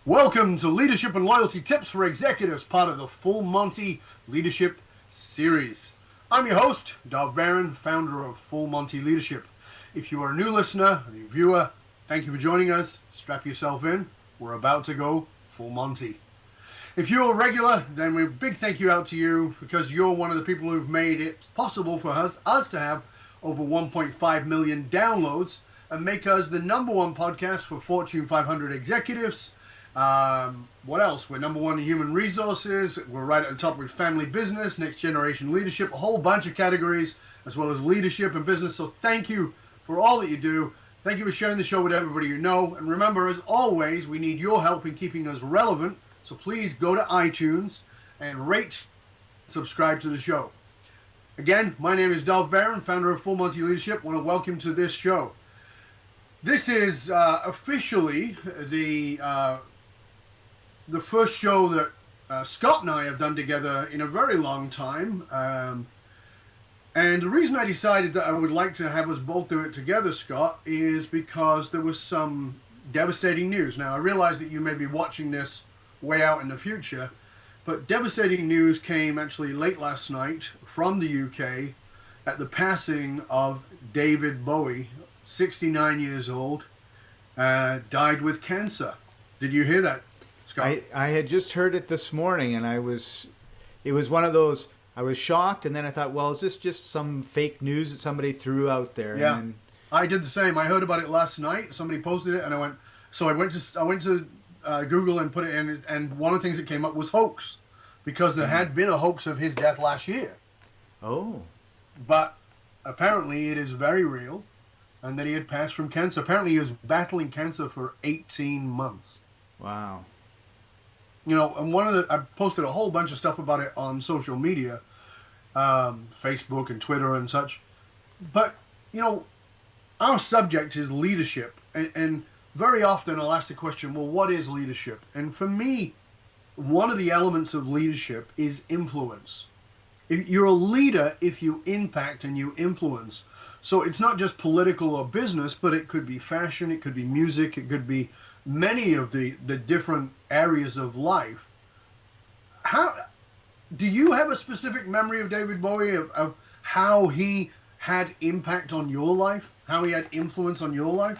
Welcome to Leadership and Loyalty Tips for Executives, part of the Full Monty Leadership Series. I'm your host, Dov Barron, founder of Full Monty Leadership. If you are a new listener, a new viewer, thank you for joining us. Strap yourself in. We're about to go Full Monty. If you're a regular, then a big thank you out to you because you're one of the people who've made it possible for us to have over 1.5 million downloads and make us the number one podcast for Fortune 500 executives. What else? We're number one in human resources. We're right at the top with family business, next generation leadership, a whole bunch of categories, as well as leadership and business. So thank you for all that you do. Thank you for sharing the show with everybody you know. And remember, as always, we need your help in keeping us relevant. So please go to iTunes and rate, subscribe to the show. Again, my name is Dov Barron, founder of Full Monty Leadership. I want to welcome you to this show. This is officially the first show that Scott and I have done together in a very long time. And the reason I decided that I would like to have us both do it together, Scott, is because there was some devastating news. Now, I realize that you may be watching this way out in the future, but devastating news came actually late last night from the UK at the passing of David Bowie, 69 years old, died with cancer. Did you hear that, Scott? I had just heard it this morning, and it was one of those, I was shocked, and then I thought, well, is this just some fake news that somebody threw out there? Yeah, and I did the same. I heard about it last night. Somebody posted it, and I went to Google and put it in, and one of the things that came up was hoax, because there had been a hoax of his death last year. Oh. But apparently it is very real, and that he had passed from cancer. Apparently he was battling cancer for 18 months. Wow. You know, and I posted a whole bunch of stuff about it on social media, Facebook and Twitter and such. But, you know, our subject is leadership. And very often I'll ask the question, well, what is leadership? And for me, one of the elements of leadership is influence. You're a leader if you impact and you influence. So it's not just political or business, but it could be fashion, it could be music, it could be many of the different areas of life. How do you have a specific memory of David Bowie, of how he had impact on your life, how he had influence on your life?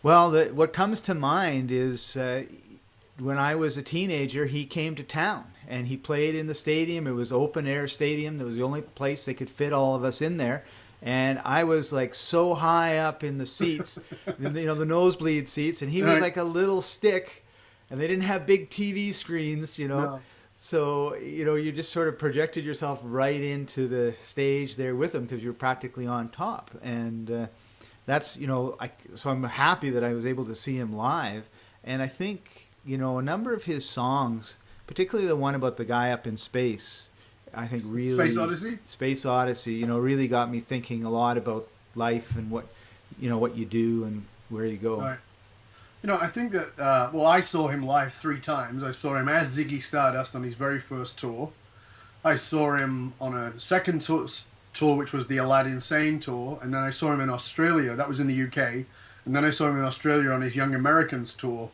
Well, what comes to mind is when I was a teenager, he came to town and he played in the stadium. It was open air stadium. It was the only place they could fit all of us in there. And I was like so high up in the seats, the nosebleed seats, and he was like a little stick, and they didn't have big TV screens, No. So, you just sort of projected yourself right into the stage there with him because you're practically on top. And that's, so I'm happy that I was able to see him live. And I think, a number of his songs, particularly the one about the guy up in space, I think really Space Odyssey, really got me thinking a lot about life and what you do and where you go. Right. I think that I saw him live 3 times. I saw him as Ziggy Stardust on his very first tour. I saw him on a second tour, which was the Aladdin Sane tour, and then I saw him in Australia. That was in the UK, and then I saw him in Australia on his Young Americans tour,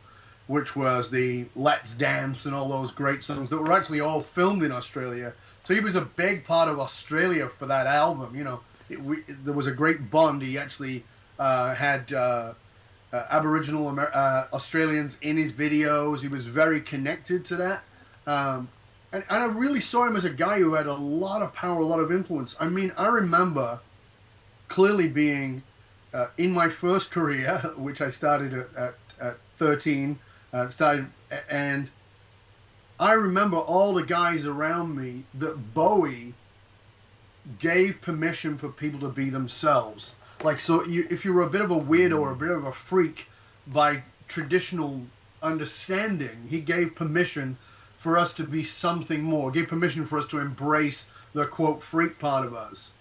which was the Let's Dance and all those great songs that were actually all filmed in Australia. So he was a big part of Australia for that album. There was a great bond. He actually had Aboriginal Australians in his videos. He was very connected to that. And I really saw him as a guy who had a lot of power, a lot of influence. I mean, I remember clearly being in my first career, which I started at 13, and I remember all the guys around me that Bowie gave permission for people to be themselves. Like, so if you were a bit of a weirdo or a bit of a freak by traditional understanding, he gave permission for us to be something more, gave permission for us to embrace the, quote, freak part of us.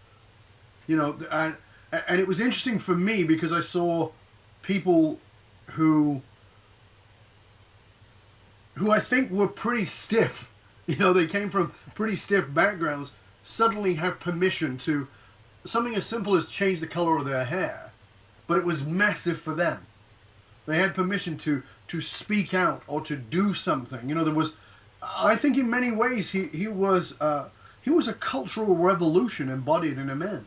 And it was interesting for me because I saw people who I think were pretty stiff. They came from pretty stiff backgrounds, suddenly have permission to something as simple as change the color of their hair. But it was massive for them. They had permission to speak out or to do something. You know, there was, I think in many ways he was a cultural revolution embodied in a man.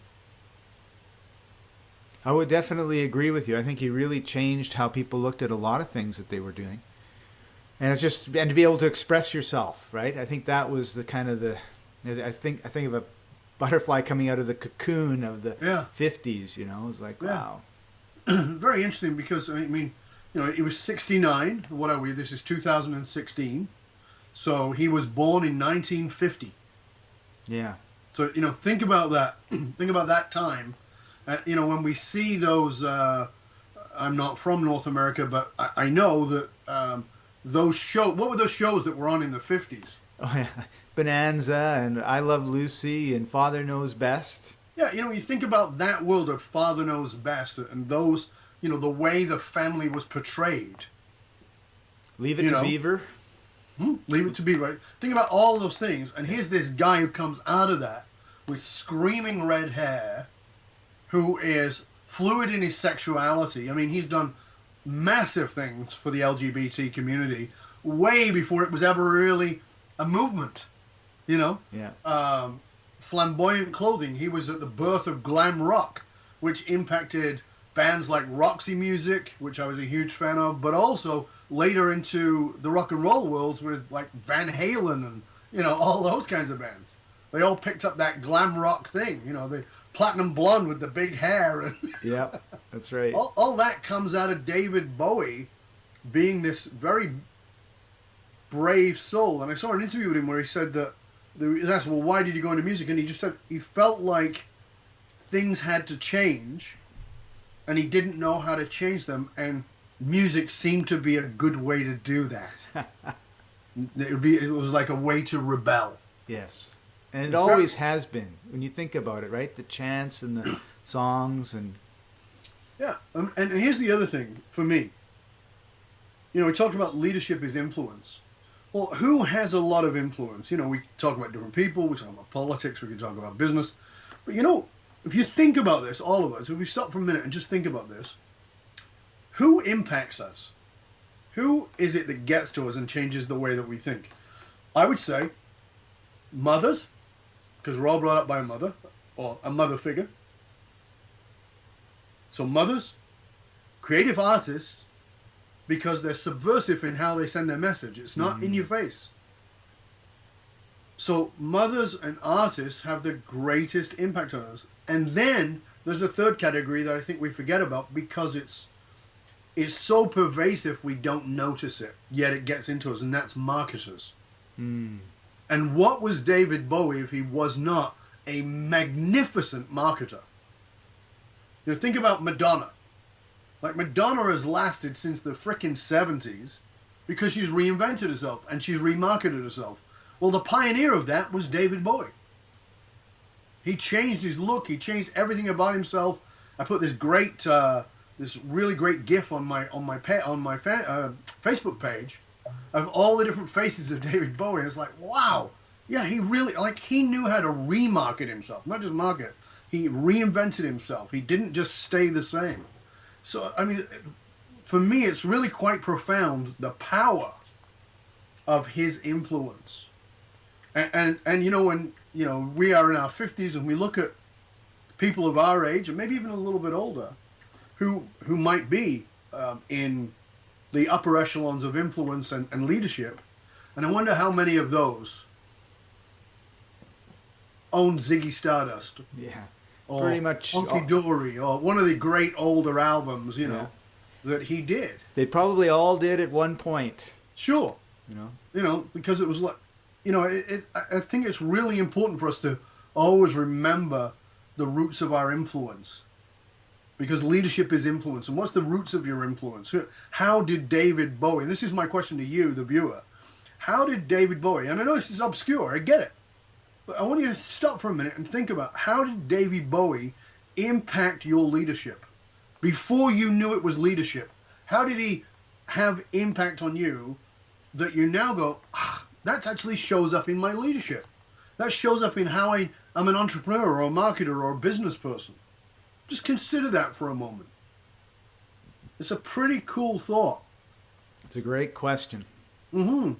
I would definitely agree with you. I think he really changed how people looked at a lot of things that they were doing. And it's just, and to be able to express yourself, right? I think that was the kind of the, I think of a butterfly coming out of the cocoon of the 50s, you know. It was like, wow. Very interesting because, I mean, you know, he was 69. What are we? This is 2016. So he was born in 1950. Yeah. So, you know, think about that. Think about that time. You know, when we see those, I'm not from North America, but I know that those shows, what were those shows that were on in the 50s? Oh, yeah. Bonanza and I Love Lucy and Father Knows Best. Yeah, you know, you think about that world of Father Knows Best and those, you know, the way the family was portrayed. Leave It to Beaver. Leave It to Beaver, right? Think about all those things. And here's this guy who comes out of that with screaming red hair, who is fluid in his sexuality. I mean, he's done massive things for the LGBT community way before it was ever really a movement, you know? Yeah. Flamboyant clothing. He was at the birth of glam rock, which impacted bands like Roxy Music, which I was a huge fan of, but also later into the rock and roll worlds with like Van Halen and, you know, all those kinds of bands. They all picked up that glam rock thing, you know, the platinum blonde with the big hair. And yeah, that's right. all that comes out of David Bowie being this very brave soul. And I saw an interview with him where he said that, he was asked, well, why did you go into music? And he just said he felt like things had to change and he didn't know how to change them, and music seemed to be a good way to do that. It was like a way to rebel. Yes. And it always has been, when you think about it, right? The chants and the songs and... Yeah, and here's the other thing for me. You know, we talked about leadership is influence. Well, who has a lot of influence? You know, we talk about different people, we talk about politics, we can talk about business. But, you know, if you think about this, all of us, if we stop for a minute and just think about this, who impacts us? Who is it that gets to us and changes the way that we think? I would say mothers, because we're all brought up by a mother, or a mother figure. So mothers, creative artists, because they're subversive in how they send their message. It's not in your face. So mothers and artists have the greatest impact on us. And then there's a third category that I think we forget about because it's so pervasive we don't notice it, yet it gets into us, and that's marketers. And what was David Bowie if he was not a magnificent marketer? You know, think about Madonna. Like, Madonna has lasted since the frickin' 70s because she's reinvented herself and she's remarketed herself. Well, the pioneer of that was David Bowie. He changed his look. He changed everything about himself. I put this really great GIF on my Facebook page of all the different faces of David Bowie. And it's like, wow, yeah, he really, like, he knew how to remarket himself, not just market. He reinvented himself. He didn't just stay the same. So, I mean, for me, it's really quite profound, the power of his influence. And you know, when, you know, we are in our 50s and we look at people of our age, and maybe even a little bit older, who might be in the upper echelons of influence and leadership, and I wonder how many of those owned Ziggy Stardust. Yeah. Or pretty much Hunky Dory, or one of the great older albums, you know, that he did. They probably all did at one point. Sure. You know, because it was like, you know, I think it's really important for us to always remember the roots of our influence. Because leadership is influence. And what's the roots of your influence? How did David Bowie, and this is my question to you, the viewer, how did David Bowie, and I know this is obscure, I get it, but I want you to stop for a minute and think about, how did David Bowie impact your leadership? Before you knew it was leadership, how did he have impact on you that you now go, that actually shows up in my leadership. That shows up in how I'm an entrepreneur or a marketer or a business person. Just consider that for a moment. It's a pretty cool thought. It's a great question. Mm-hmm.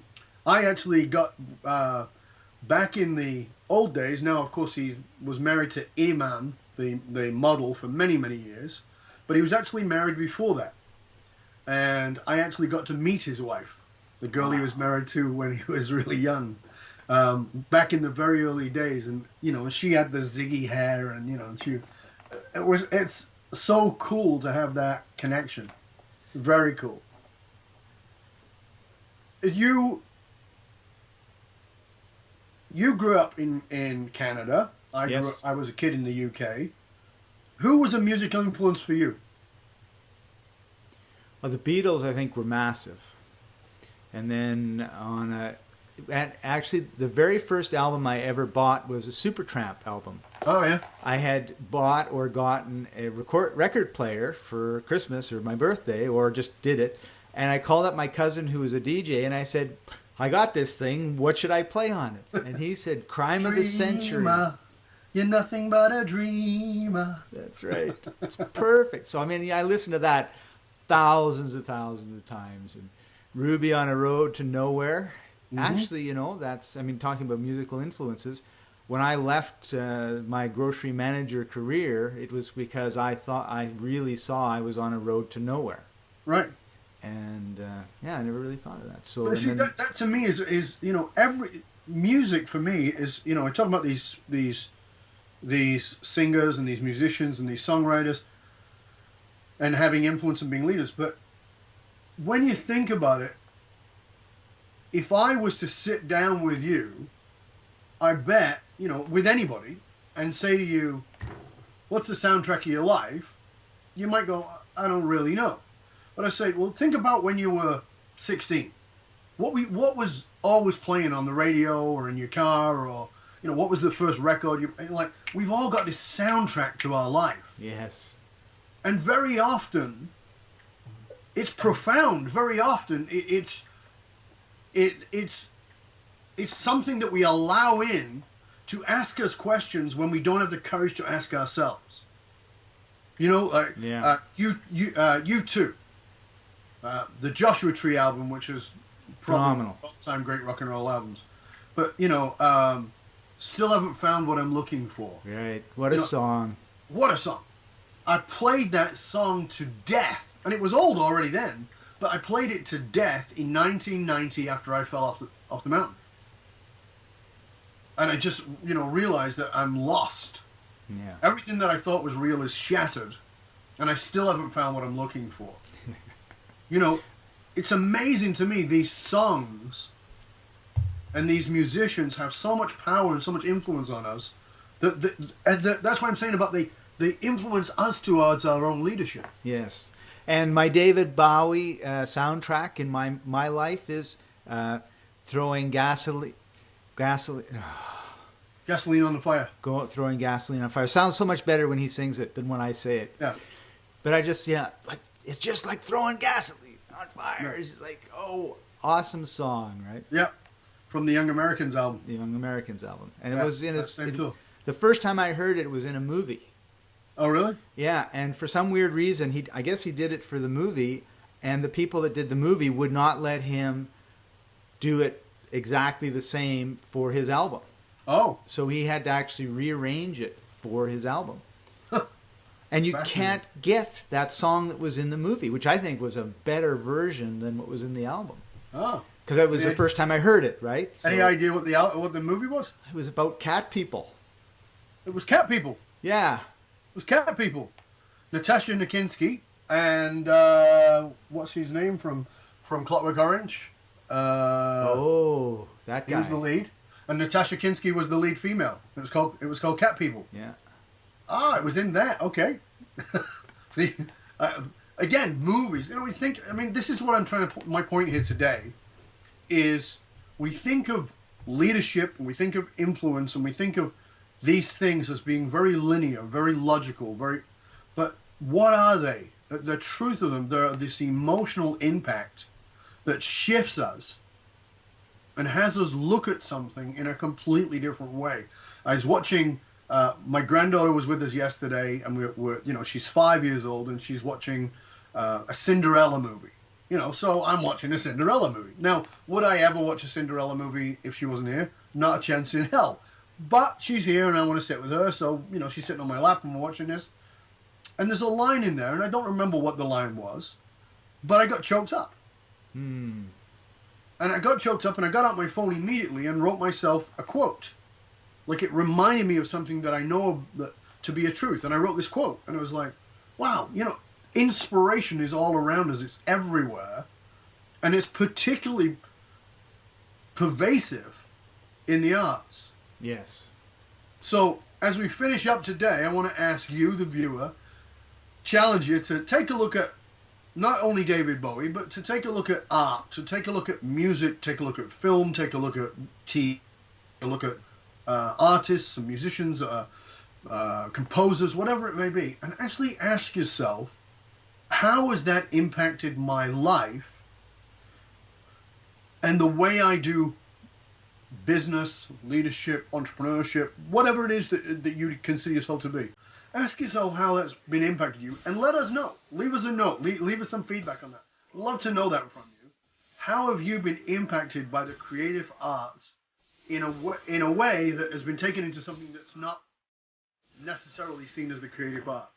I actually got back in the old days. Now, of course, he was married to Iman, the model, for many, many years. But he was actually married before that. And I actually got to meet his wife, the girl he was married to when he was really young, back in the very early days. And, you know, she had the Ziggy hair and, you know, it's so cool to have that connection. Very cool. You grew up in Canada. Yes. I was a kid in the UK. Who was a musical influence for you? Well, the Beatles, I think, were massive. And then actually, the very first album I ever bought was a Supertramp album. Oh, yeah. I had bought or gotten a record player for Christmas or my birthday, or just did it. And I called up my cousin who was a DJ, and I said, I got this thing. What should I play on it? And he said, Crime of the Century. You're nothing but a dreamer. That's right. It's perfect. So, I mean, I listened to that thousands of times. And Ruby on a Road to Nowhere. Mm-hmm. Actually, you know, talking about musical influences. When I left my grocery manager career, it was because I really saw I was on a road to nowhere. Right. And I never really thought of that. So but see, that to me is you know, every music for me is, you know, I talk about these singers and these musicians and these songwriters and having influence and being leaders. But when you think about it, if I was to sit down with you, I bet, you know, with anybody and say to you, what's the soundtrack of your life? You might go, I don't really know. But I say, well, think about when you were 16. What was always playing on the radio or in your car, or, you know, what was the first record? We've all got this soundtrack to our life. Yes. And very often, it's profound. Very often, it's something that we allow in to ask us questions when we don't have the courage to ask ourselves. You know, like you too. The Joshua Tree album, which is probably all-time great rock and roll albums, but you know, still haven't found what I'm looking for. Right. What a song! What a song! I played that song to death, and it was old already then. But I played it to death in 1990 after I fell off the mountain, and I just, you know, realized that I'm lost. Yeah. Everything that I thought was real is shattered, and I still haven't found what I'm looking for. You know, it's amazing to me, these songs and these musicians have so much power and so much influence on us. That's what I'm saying about they influence us towards our own leadership. Yes. And my David Bowie soundtrack in my life is throwing gasoline on the fire. Throwing gasoline on fire. Sounds so much better when he sings it than when I say it. Yeah. But it's just like throwing gasoline on fire. Yeah. It's just like, awesome song, right? Yeah. From the Young Americans album. The Young Americans album. And it was the first time I heard it was in a movie. Oh, really? Yeah, and for some weird reason, I guess he did it for the movie, and the people that did the movie would not let him do it exactly the same for his album. Oh. So he had to actually rearrange it for his album. And you can't get that song that was in the movie, which I think was a better version than what was in the album. Oh. Because that was the first time I heard it, right? Any idea what the movie was? It was about cat people. It was cat people. Yeah. It was cat people. Natasha Nikinsky and what's his name from Clockwork Orange? That guy. He was the lead, and Natasha Kinski was the lead female. It was called Cat People. Yeah. Ah, it was in that. Okay. See, again, movies. You know, we think. I mean, this is what I'm trying to. My point here today is we think of leadership, and we think of influence, and we think of these things as being very linear, very logical, but what are they? The truth of them, they're this emotional impact that shifts us and has us look at something in a completely different way. I was watching, my granddaughter was with us yesterday, and we're you know, she's 5 years old, and she's watching a Cinderella movie. So I'm watching a Cinderella movie. Now, would I ever watch a Cinderella movie if she wasn't here? Not a chance in hell. But she's here and I want to sit with her, so, she's sitting on my lap and we're watching this. And there's a line in there, and I don't remember what the line was, but I got choked up. Hmm. And I got choked up and I got out my phone immediately and wrote myself a quote. Like, it reminded me of something that I know to be a truth. And I wrote this quote, and it was like, wow, inspiration is all around us. It's everywhere. And it's particularly pervasive in the arts. Yes. So, as we finish up today, I want to ask you, the viewer, challenge you to take a look at not only David Bowie, but to take a look at art, to take a look at music, take a look at film, take a look at TV, take a look at artists and musicians, composers, whatever it may be, and actually ask yourself, how has that impacted my life and the way I do business, leadership, entrepreneurship, whatever it is that you consider yourself to be. Ask yourself how that's been impacted you, and let us know. Leave us a note. Leave us some feedback on that. Love to know that from you. How have you been impacted by the creative arts in a way that has been taken into something that's not necessarily seen as the creative arts?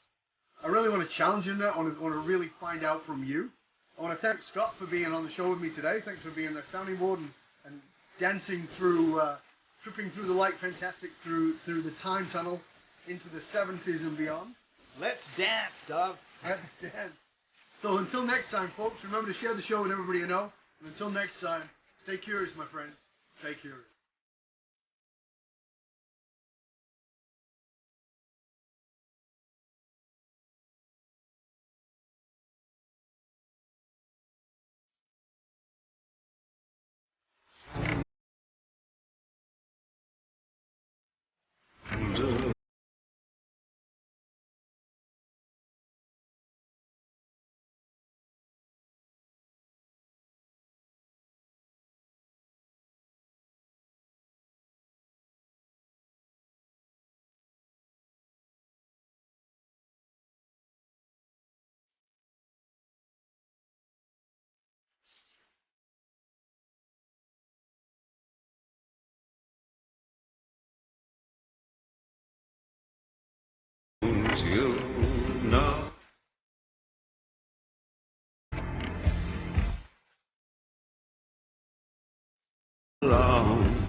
I really want to challenge you in that. I want to really find out from you. I want to thank Scott for being on the show with me today. Thanks for being the sounding board and dancing through, tripping through the light fantastic through the time tunnel into the 70s and beyond. Let's dance, Dove. Let's dance. So until next time, folks, remember to share the show with everybody you know. And until next time, stay curious, my friends. Stay curious. You know long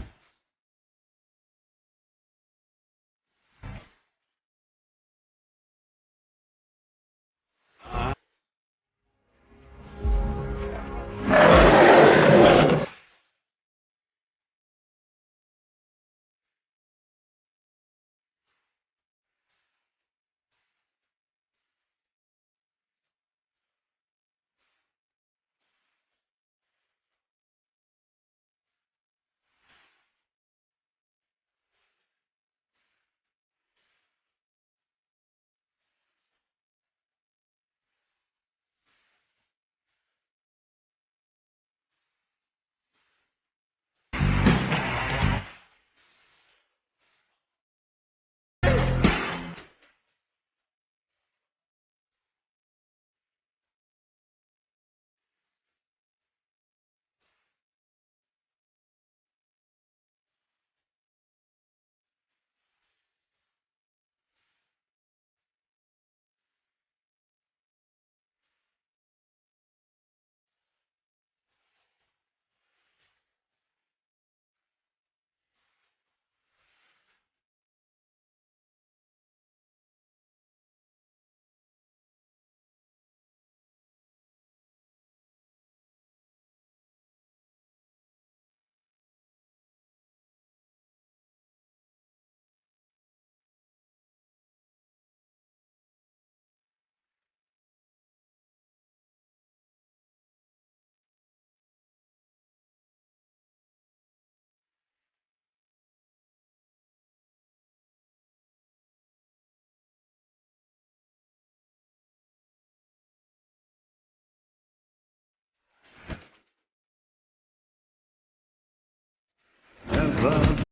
never